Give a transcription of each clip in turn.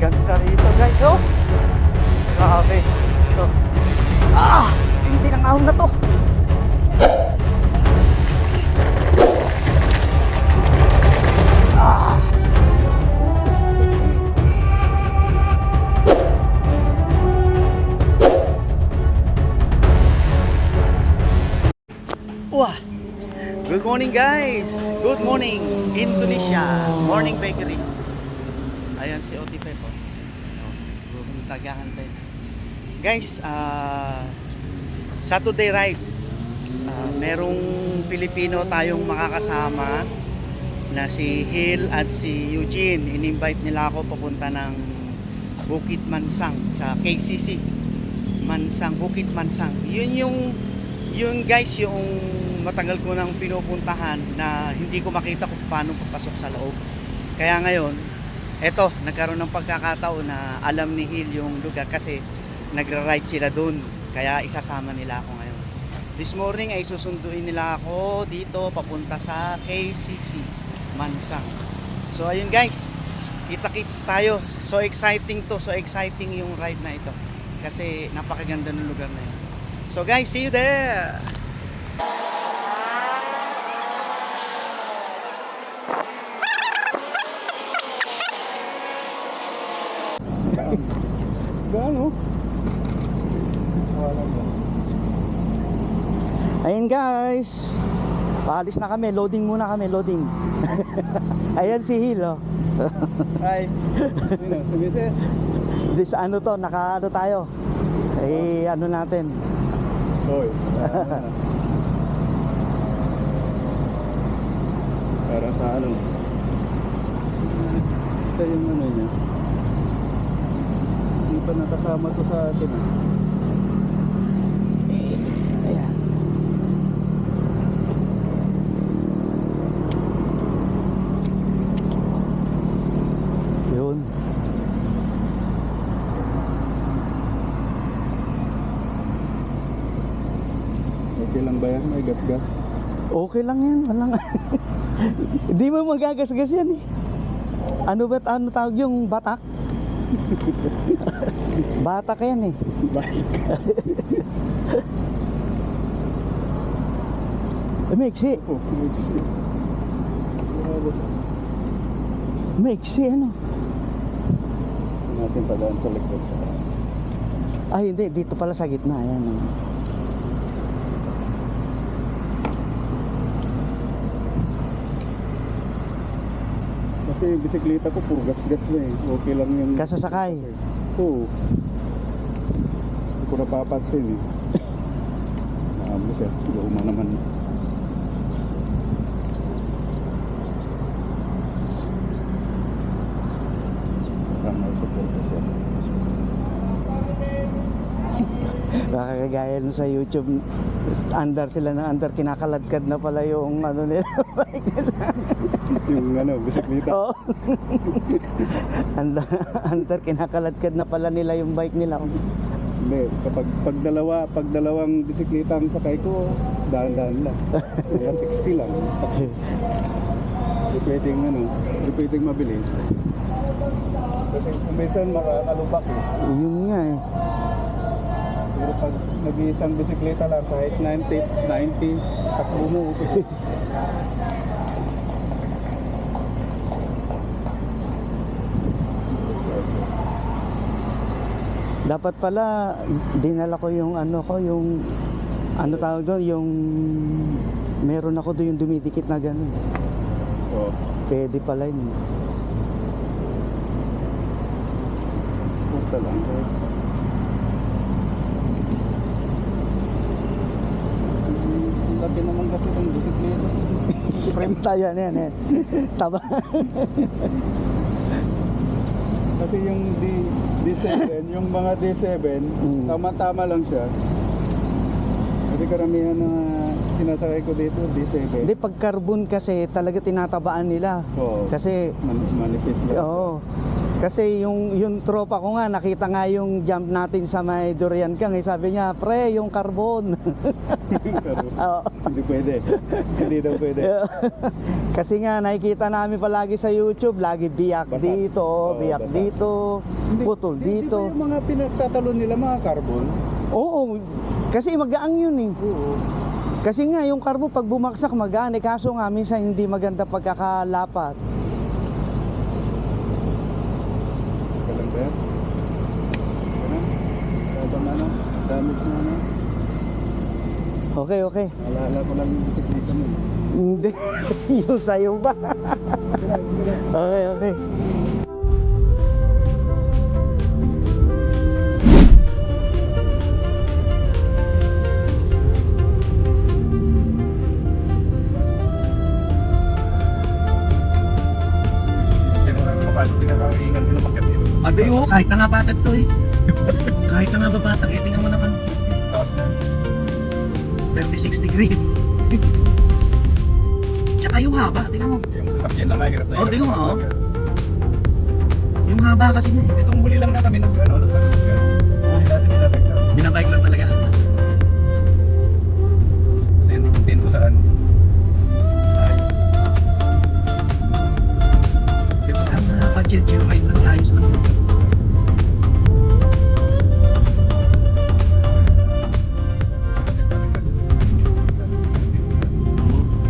Ganda rito guys, oh. Grabe. Ito. Hindi nang ahon na to. Wah. Good morning guys. Good morning Indonesia. Morning bakery. Ayan si Oti Pepo. Tagahan tayo. Guys, Saturday ride. Merong Pilipino tayong makakasama na si Hill at si Eugene. In-invite nila ako papunta ng Bukit Mansang sa KCC. Mansang, Bukit Mansang. Yun guys, yung matagal ko nang pinupuntahan na hindi ko makita kung paano papasok sa loob. Kaya ngayon, eto, nagkaroon ng pagkakataon na alam ni Hill yung lugar kasi nagra-ride sila dun. Kaya isasama nila ako ngayon. This morning ay susunduin nila ako dito papunta sa KCC Mansang. So ayun guys, kita-kits tayo. So exciting to, so exciting yung ride na ito. Kasi napakaganda ng lugar na yun. So guys, see you there! Gano? Ayun guys, paalis na kami, loading muna kami, loading. Ayan si Hill, oh. Hi. Sino? Si Mrs. This ano to, naka-ano tayo. Eh, ano natin. Hoy. Para sa ano? Ito yung ano niya. Hindi pa nakasama to sa atin. Ayan. Yun. Okay lang ba yan? May gas-gas? Okay lang yan, walang. Hindi mo magagasgas yan eh. Ano ba, ano tawag yung batak? Batak yan eh. Maiksi. Oh, maiksi. Maiksi ano? Natin padaan sa likod sa Ay hindi, dito pala sa gitna. Ayan oh. Kasi yung bisikleta ko puro gas-gas na eh. Okay lang yung Kasasakay. Oo. Hindi ko napapansin eh. Naamo siya. Luma naman. Parang may support siya. Nakakagaya nun sa YouTube, under sila ng under, kinakaladkad na pala yung ano nila, bike nila. Yung ano, bisikleta. Oo. Under, kinakaladkad na pala nila yung bike nila. Hindi, kapag pag dalawang bisikleta ang sakay ko, dahan-dahan lang. Kaya 60 lang. Hindi pwedeng ano, hindi pwedeng mabilis. Kasi kung minsan makakalubak eh. Yun nga eh. Pero pag nag-iisang bisikleta lang, kahit 90, takbo mo. Dapat pala dinala ko yung ano ko, yung ano tawag doon, yung meron ako doon yung dumidikit na gano'n. So, Pwede pala yun. punta lang. Ang laki naman kasi ng bisikleta. Frame tayo yan. Taba. Kasi yung D7, yung mga D7, tama-tama lang siya. Kasi karamihan na sinasakay ko dito, D7. Hindi, pag carbon kasi talaga tinatabaan nila. Oo. Kasi, Manipis lang. oo. Kasi yung tropa ko nga, nakita nga yung jump natin sa may Durian Kang. Sabi niya, pre, yung carbon. Oo. Hindi pwede. Hindi daw pwede. Kasi nga nakikita namin palagi sa YouTube, lagi biyak Basag. dito, Oo, biyak basag. dito, putol Di dito. ba yung mga pinagtatalon nila, mga carbon? Oo, kasi magaang yun eh. Oo. Kasi nga yung carbon pag bumaksak magaan, eh, kaso nga minsan hindi maganda pagkakalapat. Kalang ba? Ano? Habang ano? Damage na ano? Okay, okay. Alala ko lang yung bisikleta mo. Hindi, yung sa'yo ba? Okay, okay. Pero paano pinakaingan mo na makit dito? Abi, oo, kahit na nga batak to eh. Kahit na nga babatak, eh, tingnan mo naman. Taas na. 36 degree. Tsaka yung haba, tingnan mo. Yung sasakyan lang mahirap na Oh, hirap di ko, na oo. talaga. Yung haba kasi niya eh. Itong muli lang na kami nagsasakyan. Hindi natin nilapagtan. Binabike lang talaga. Kasi hindi kontento saan. Ay, Di ba, pa-chill-chill ride lang, ayos lang.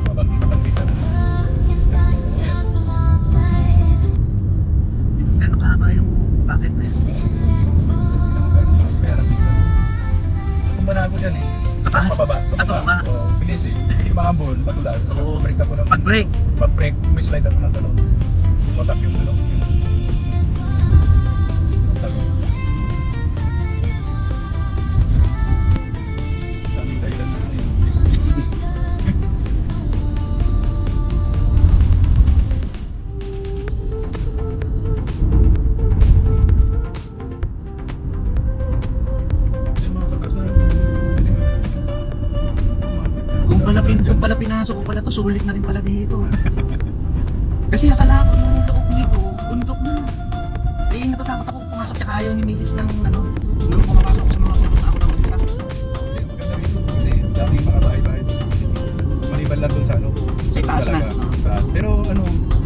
mabangkita na. Gano'ng kahaba yung bucket na yun? Kaya lang dito. Kung manago dyan eh. Taas? Pababa. Pababa? Oo, bilis eh. Hindi mahabol, madulas. Oo. Break ako ng... Pag-break. Pag-break, may slide ako ng talon. Wasak yung talon. Talon. Daming dahilan na kasi. Sa taas na. Pwede mo. Kung pala pinasok ko pala to, sulit na rin pala dito. Kasi akala ko yung loob nito, bundok na. Eh, natatakot ako pumasok tsaka ayaw ni Mrs. ng ano, nung pumapasok ko sa mga bundok ako ng bundok. Maganda rito kasi dating mga bahay-bahay dito sa Pilipinas. Maliban lang dun sa ano. Sa taas na. Talaga, taas. Pero ano,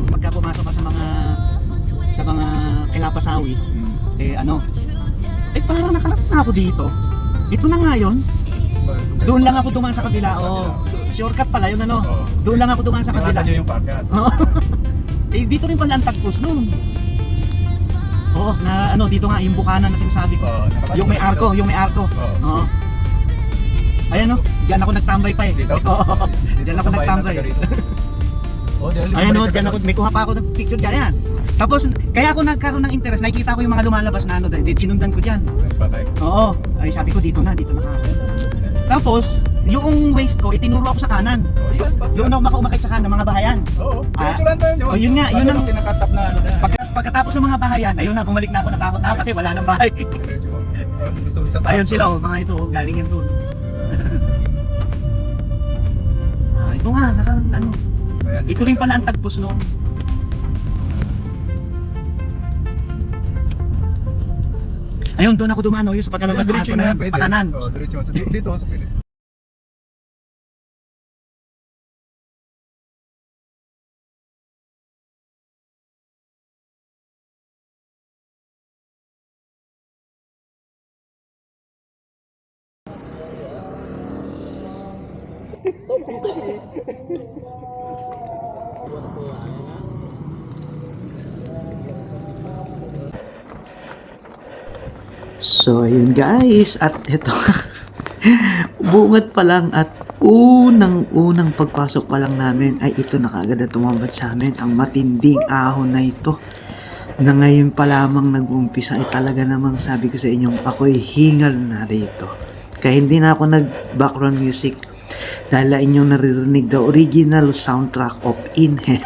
Pagka pumasok ka sa mga kilapasawit, eh ano, eh parang nakalap na ako dito. Ito na nga yun. Doon lang ako dumaan sa kabila. Oh, shortcut pala yun ano. Oo. Doon lang ako dumaan sa kabila. Iwasan nyo yung parkat. Oo. Eh dito rin pala ang tagpos noon. Oo, na ano dito nga yung bukana na sinasabi ko. Oo, nakapasok Yung may na arko, dito. yung may arko. Oo. Oo. Ayan oh, diyan ako nagtambay pa eh. Dito? Oo. Diyan ako nagtambay. Oh, dahil Ayan oh, diyan ako, may kuha pa ako ng picture diyan yan. Tapos kaya ako nagkaroon ng interest, nakikita ko yung mga lumalabas na ano, dahil sinundan ko diyan. Oo, ay sabi ko dito na ako. Tapos, yung waist ko, itinuro ako sa kanan. Doon ako makaumakit sa kanan, mga bahayan. Oo, Ah, diretso lang tayo yun. oh, yun nga, yun ang- Pinakatap na ano na. Pagkatapos ng mga bahayan, ayun na, bumalik na ako, natakot na ako kasi wala nang bahay. So, sa taas. Ayun sila, oh, mga ito, oh, galing yan doon. Ito nga, ano, Ayan. ito rin pala ang tagpos noon. Ayun, doon ako dumano, yung sa pagkalabas ng Diretso arko na na, yan, pwede. pakanan. Oo, diretso. So, dito, sa pilit. So, ayun guys, at ito, bungad pa lang at unang pagpasok pa lang namin ay ito na kaagad na tumambad sa amin, ang matinding ahon na ito na ngayon pa lamang nag-umpisa ay talaga namang sabi ko sa inyong ako'y hingal na rito. Kaya hindi na ako nag-background music dahil inyong naririnig the original soundtrack of In Hell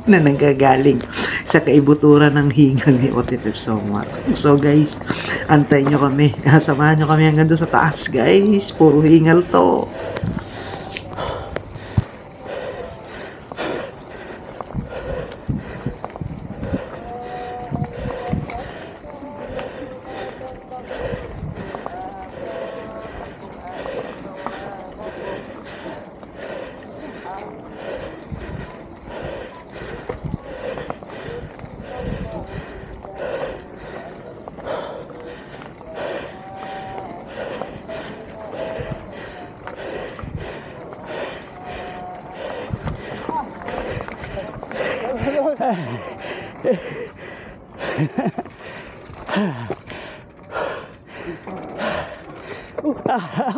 na nanggagaling sa kaibuturan ng hingal ni Otifef Somar. So guys, antayin nyo kami. Samahan nyo kami hanggang doon sa taas guys. Puro hingal to.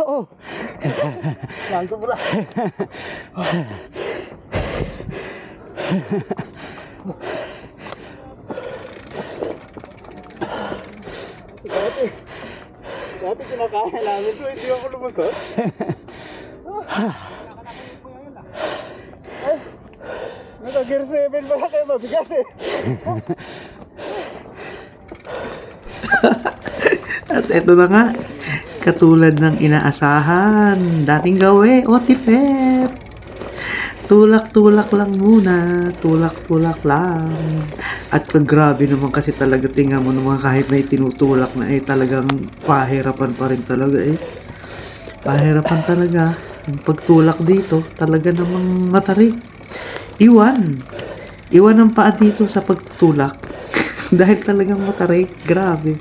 Oh. Langko pula. Dati kinakaya namin ito, hindi ako lumusot. Naka-gear 7 pala kayo mabigat eh. At eto na nga, katulad ng inaasahan, dating gawe, Otifep. Tulak-tulak lang muna, tulak-tulak lang. At kagrabe naman kasi talaga, tingnan mo naman kahit na itinutulak na talagang pahirapan pa rin talaga Pahirapan talaga. Yung pagtulak dito, talaga namang matarik. Iwan ang paa dito sa pagtulak. Dahil talagang matarik, grabe.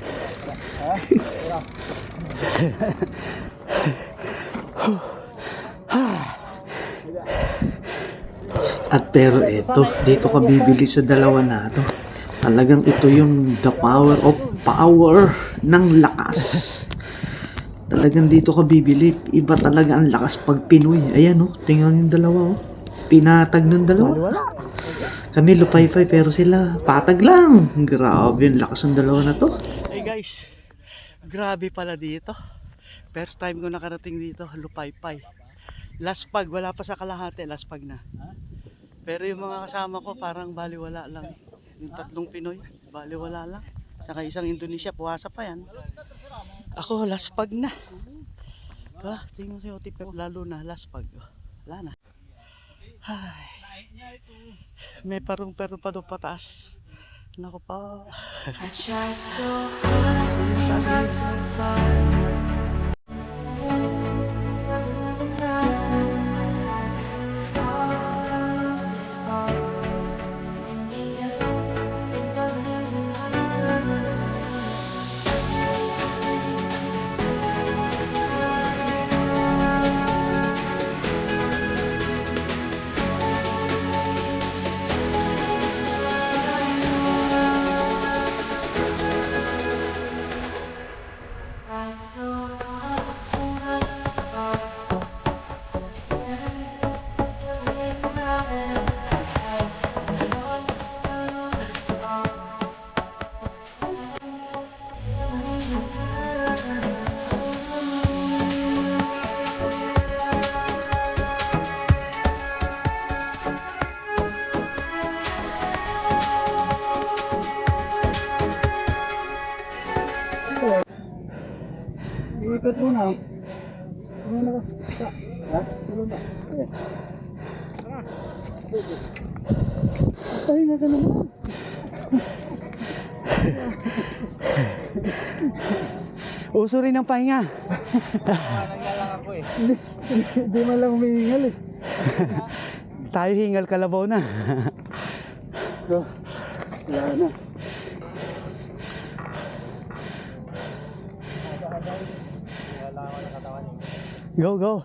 At pero dito ka bibili sa dalawa na to. Talagang ito yung the power of power ng lakas. Talagang dito ka bibili. Iba talaga ang lakas pag Pinoy. Ayan tingnan yung dalawa Pinatag ng dalawa. Kami lupay-pay pero sila patag lang. Grabe yung lakas ng dalawa na to. Hey guys, grabe pala dito. First time ko nakarating dito, lupay-pay. Last pag, wala pa sa kalahati, last pag na. Pero yung mga kasama ko parang baliwala lang. Yung tatlong Pinoy, baliwala lang. Saka isang Indonesia, puwasa pa yan. Ako, last pag na. Tingnan si Otipep, lalo na last pag. Wala na. Ay. May parong-pero pa doon pataas. Naku pa. I tried so hard, got so far. Lost it all. In the end, it doesn't even matter. Ikot mo na. Ano ka? Ha? Tulong ba? Pahinga ka naman. Uso rin ang pahinga. Nangyalang ako eh. Hindi man lang humihingal eh. Tayo hingal kalabaw na. So, wala na. Go, go.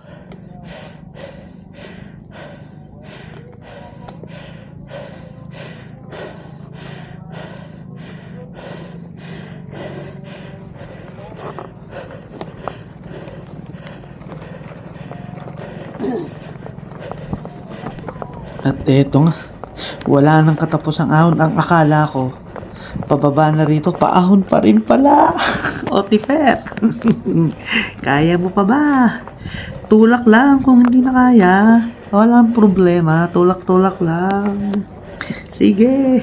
At eto nga, wala nang katapos ang ahon. Ang akala ko, pababa na rito, paahon pa rin pala. Otifep. Kaya mo pa ba? Tulak lang kung hindi na kaya. Walang problema, tulak-tulak lang. Sige.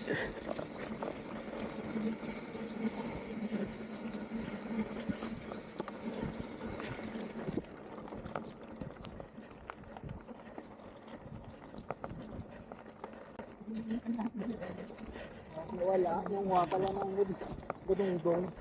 Wala, yung nga pala ng budong-dong.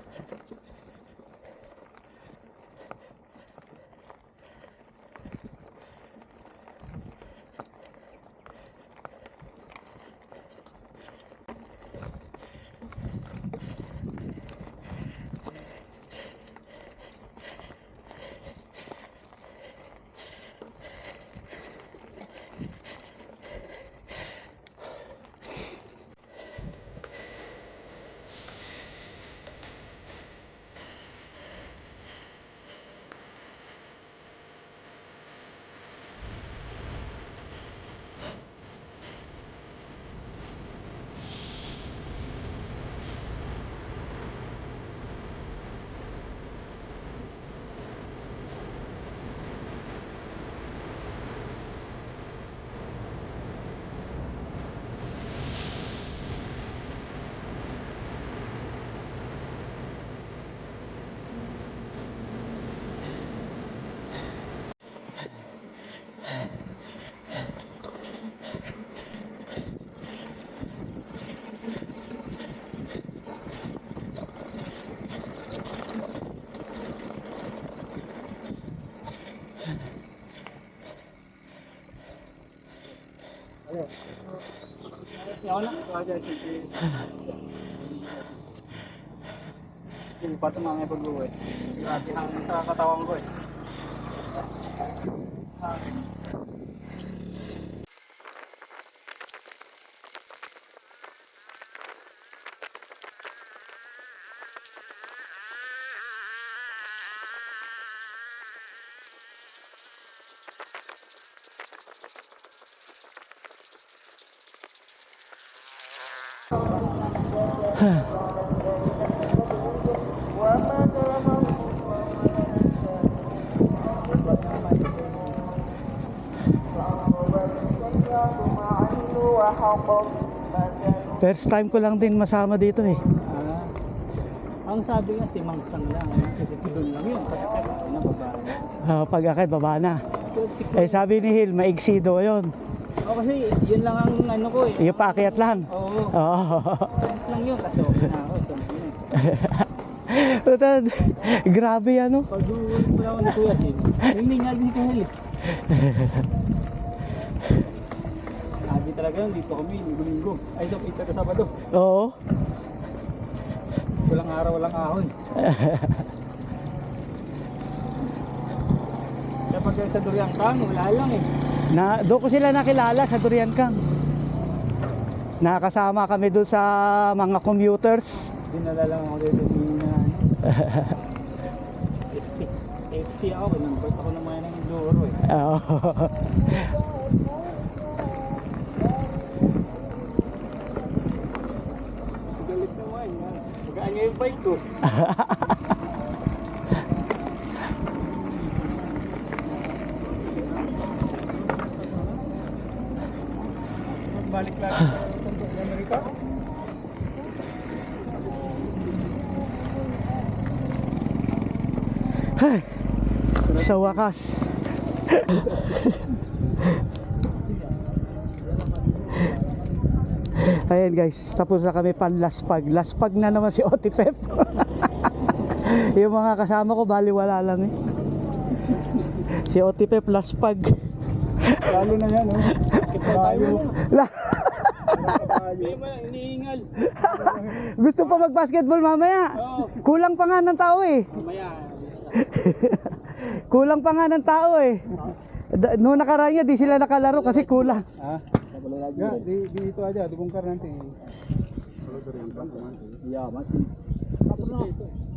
Yung pato mga pag-uwi. Grabe ang sa katawan ko eh. First time ko lang din masama dito eh. Ang sabi nga si Mangsang lang, kasi doon lang yun, pagkakit na babae. Pag akit, baba na. Eh sabi ni Hill, maigsi daw yun. Oo, kasi yun lang ang ano ko eh. Yung paakyat lang. Oo, Oo. lang yun, kasi okay na ako. Utad, grabe ano. Pag-uwi ko lang ni Kuya Hill, hiningal din Kuya Hill. Sabi talaga yun, dito kami, linggo-linggo. Ay, so, isa ka Sabado. Oo. Walang araw, walang ahon. Kapag sa Durian Kang, wala lang eh. Doon ko sila nakilala sa Durian Kang. Nakasama kami doon sa mga commuters. Dinala lang ako dito na XC ako, nag-birth ako naman ng Indoro eh. Oo. Galit naman, magaan niya yung bike ko. Balik lang sa Amerika. Ay, sa wakas. Ayan guys, tapos na kami panlaspag. Laspag na naman si Otipep. Yung mga kasama ko baliwala lang eh. Si Otipep laspag. Lalo na yan, oh. Tayo. Iniingal. Gusto pa mag-basketball mamaya. Oo. Kulang pa nga ng tao eh. Mamaya. Kulang pa nga ng tao eh. Noong nakaraan di sila nakalaro kasi kulang. Ah, ya, dito aja, dibongkar nanti. Iya, masih. Tapos na,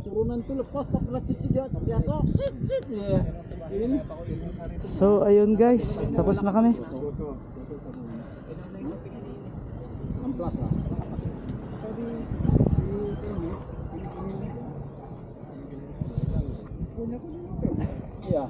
turunan to lepas tak pernah cicit ya, biasa. Sit. Ya. Ini. So ayun guys, tapos na kami. Amplas lah. Iya.